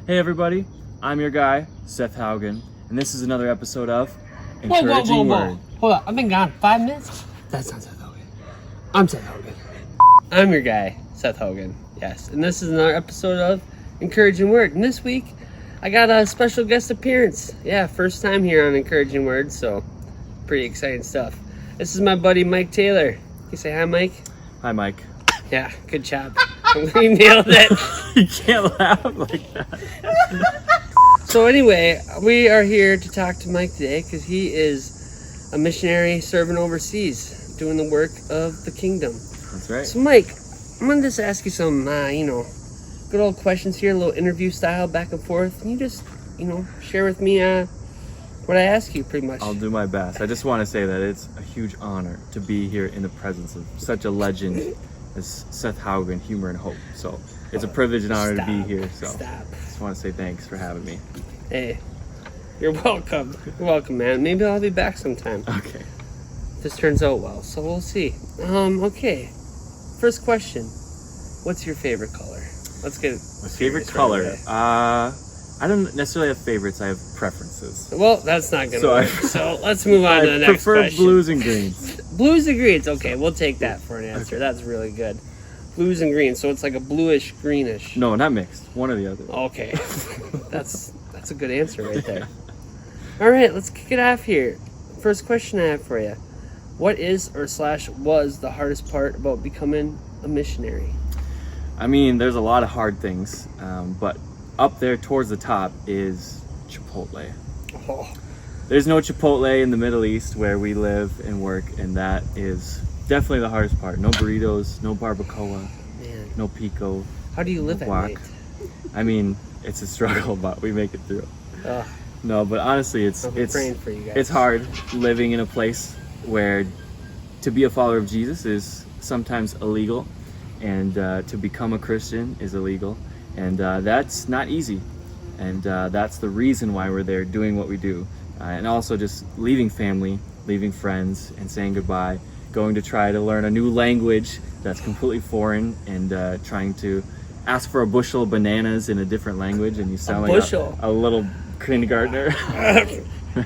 Hey everybody, I'm your guy, Seth Haugen, and this is another episode of Encouraging Word. Hold on, I've been gone 5 minutes? That's not Seth Haugen. I'm Seth Haugen. I'm your guy, Seth Haugen, yes. And this is another episode of Encouraging Word. And this week, I got a special guest appearance. Yeah, first time here on Encouraging Word, so pretty exciting stuff. This is my buddy, Mike Taylor. Can you say hi, Mike? Hi, Mike. Yeah, good job. You nailed it. You can't laugh like that. So anyway, we are here to talk to Mike today because he is a missionary serving overseas, doing the work of the kingdom. That's right. So Mike, I'm going to just ask you some, good old questions here, a little interview style, back and forth. Can you just, share with me what I ask you pretty much? I'll do my best. I just want to say that it's a huge honor to be here in the presence of such a legend as Seth Haugen, Humor and Hope. So it's a privilege and honor to be here. So just want to say thanks for having me. Hey, you're welcome. You're welcome, man. Maybe I'll be back sometime. Okay. This turns out well, so we'll see. Okay. First question. What's your favorite color? Let's get my favorite color. I don't necessarily have favorites. I have preferences. Well, that's not gonna work. So let's move on to the next question. I prefer blues and greens. Blues and greens. Okay, we'll take that for an answer. Okay. That's really good. Blues and greens. So it's like a bluish greenish. No, not mixed. One or the other. Okay. That's a good answer right there. All right, let's kick it off here. First question I have for you. What is or was the hardest part about becoming a missionary? I mean, there's a lot of hard things, but up there towards the top is Chipotle. Oh. There's no Chipotle in the Middle East where we live and work, and that is definitely the hardest part. No burritos, no barbacoa, man. No pico. How do you live at night? I mean, it's a struggle, but we make it through. No, but honestly, it's praying for you guys. It's hard living in a place where to be a follower of Jesus is sometimes illegal, and to become a Christian is illegal, and that's not easy. And that's the reason why we're there doing what we do. And also just leaving family, leaving friends, and saying goodbye, going to try to learn a new language that's completely foreign, and trying to ask for a bushel of bananas in a different language, and you sound like a little kindergartner.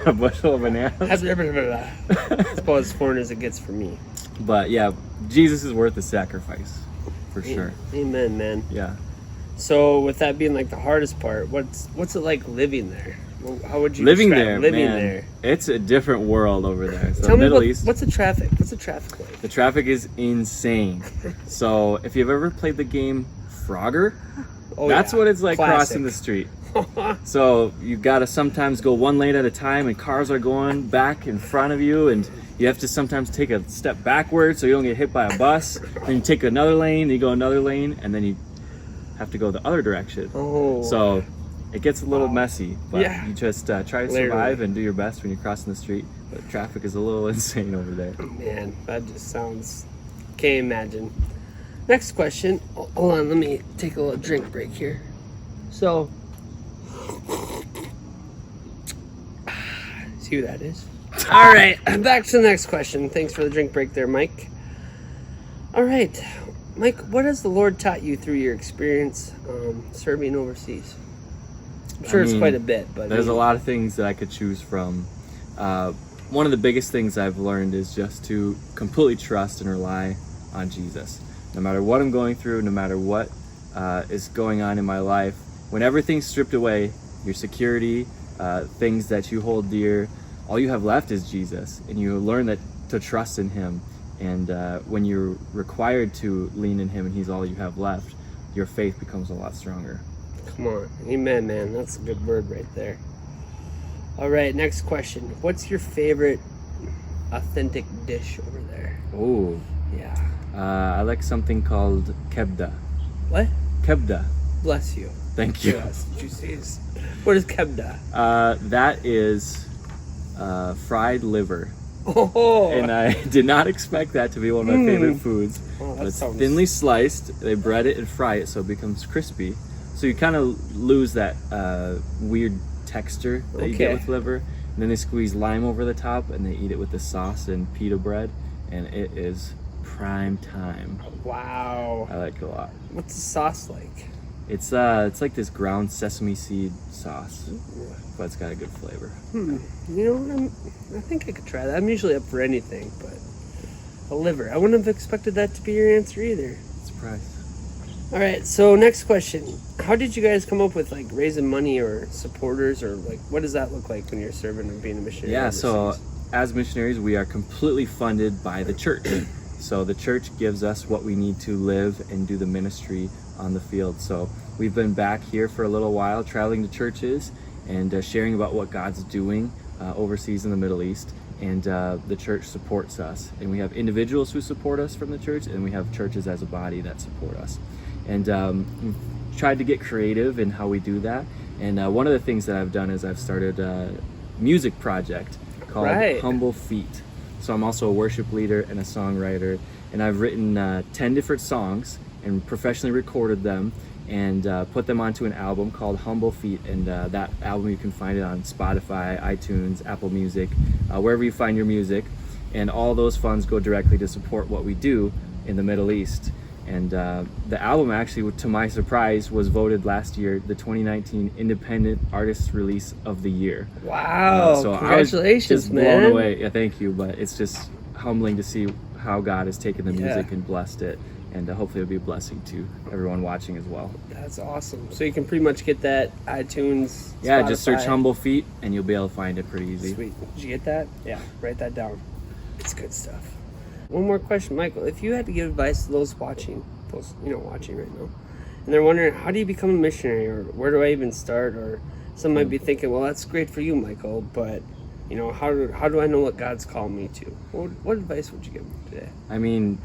A bushel of bananas. That's about as foreign as it gets for me. But yeah, Jesus is worth the sacrifice, for sure. Amen, man. Yeah. So with that being like the hardest part, what's it like living there? How would you living describe living man, there? It's a different world over there. So Tell me Middle East. What's the traffic? What's the traffic like? The traffic is insane. So if you've ever played the game Frogger, that's what it's like. Classic. Crossing the street. So you gotta sometimes go one lane at a time, and cars are going back in front of you, and you have to sometimes take a step backwards so you don't get hit by a bus. Then you take another lane, you go another lane, and then you have to go the other direction. So it gets a little messy, but you just try to survive and do your best when you're crossing the street. But traffic is a little insane over there. Man, that just sounds... Can't imagine. Next question. Hold on, let me take a little drink break here. So... See who that is? All right, back to the next question. Thanks for the drink break there, Mike. All right, Mike, what has the Lord taught you through your experience serving overseas? I'm sure it's quite a bit, but there's a lot of things that I could choose from. One of the biggest things I've learned is just to completely trust and rely on Jesus. No matter what I'm going through, no matter what is going on in my life, when everything's stripped away, your security, things that you hold dear, all you have left is Jesus, and you learn that to trust in Him. And when you're required to lean in Him and He's all you have left, your faith becomes a lot stronger. Come on. Amen, man. That's a good word right there. All right, next question. What's your favorite authentic dish over there? Oh. Yeah. I like something called kebda. What? Kebda. Bless you. Thank you. Yes, juices. What is kebda? That is fried liver. Oh. And I did not expect that to be one of my favorite foods. But it's thinly sliced. They bread it and fry it so it becomes crispy. So you kind of lose that weird texture that you get with liver. And then they squeeze lime over the top, and they eat it with the sauce and pita bread, and it is prime time. Wow. I like it a lot. What's the sauce like? It's like this ground sesame seed sauce, but it's got a good flavor. You know what? I think I could try that. I'm usually up for anything, but a liver. I wouldn't have expected that to be your answer either. Surprise. All right, so next question. How did you guys come up with like raising money or supporters, or like what does that look like when you're serving and being a missionary? Yeah, overseas? so as missionaries, we are completely funded by the church. So the church gives us what we need to live and do the ministry on the field. So we've been back here for a little while, traveling to churches and sharing about what God's doing overseas in the Middle East. And the church supports us. And we have individuals who support us from the church, and we have churches as a body that support us. And we've tried to get creative in how we do that. And one of the things that I've done is I've started a music project called Humble Feet. So I'm also a worship leader and a songwriter, and I've written 10 different songs and professionally recorded them and put them onto an album called Humble Feet. And that album, you can find it on Spotify, iTunes, Apple Music, wherever you find your music. And all those funds go directly to support what we do in the Middle East. And the album actually, to my surprise, was voted last year the 2019 Independent Artist Release of the Year. Wow! So Congratulations, I was just man! blown away. Yeah, thank you. But it's just humbling to see how God has taken the music and blessed it, and hopefully it'll be a blessing to everyone watching as well. That's awesome. So you can pretty much get that iTunes. Yeah, Spotify. just search Humble Feet, and you'll be able to find it pretty easy. Sweet. Did you get that? Yeah. Write that down. It's good stuff. One more question, Michael. If you had to give advice to those watching right now, and they're wondering, how do you become a missionary, or where do I even start, or some might be thinking, well, that's great for you, Michael, but how do I know what God's called me to? What advice would you give them today? I mean,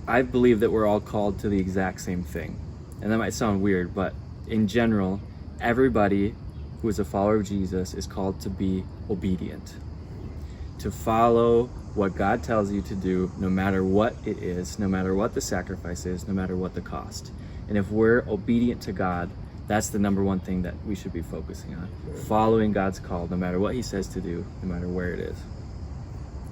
I believe that we're all called to the exact same thing, and that might sound weird, but in general, everybody who is a follower of Jesus is called to be obedient, to follow what God tells you to do, no matter what it is, no matter what the sacrifice is, no matter what the cost. And if we're obedient to God, that's the number one thing that we should be focusing on. Following God's call, no matter what he says to do, no matter where it is.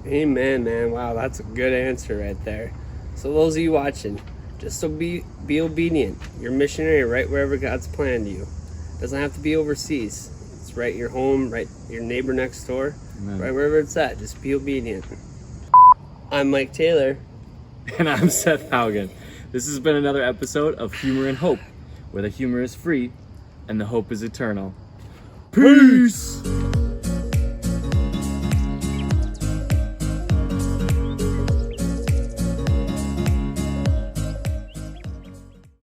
Amen, man. Wow, that's a good answer right there. So those of you watching, just so be obedient. You're a missionary right wherever God's planned you. Doesn't have to be overseas. It's right your home, right your neighbor next door, Amen. Right wherever it's at. Just be obedient. I'm Mike Taylor. And I'm Seth Haugen. This has been another episode of Humor and Hope, where the humor is free and the hope is eternal. Peace!